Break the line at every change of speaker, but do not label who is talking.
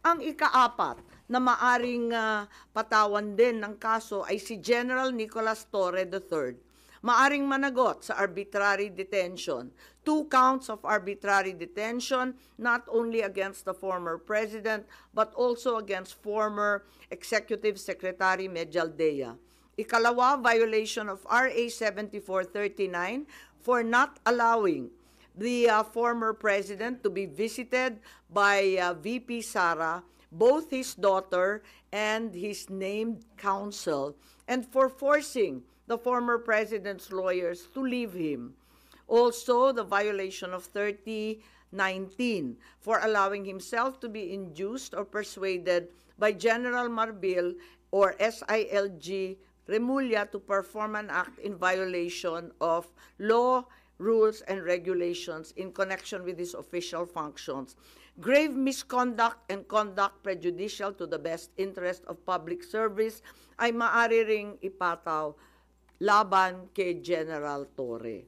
Ang ikaapat na maaring patawan din ng kaso ay si General Nicolas Torre III. Maaring managot sa arbitrary detention. 2 counts of arbitrary detention, not only against the former president, but also against former Executive Secretary Medialdea. Ikalawa, violation of RA 7439 for not allowing the former president to be visited by VP Sara, both his daughter and his named counsel, and for forcing the former president's lawyers to leave him. Also, the violation of 3019 for allowing himself to be induced or persuaded by General Marbil or SILG Remulla to perform an act in violation of law, rules, and regulations in connection with his official functions. Grave misconduct and conduct prejudicial to the best interest of public service ay maaari ring ipataw laban kay General Torre.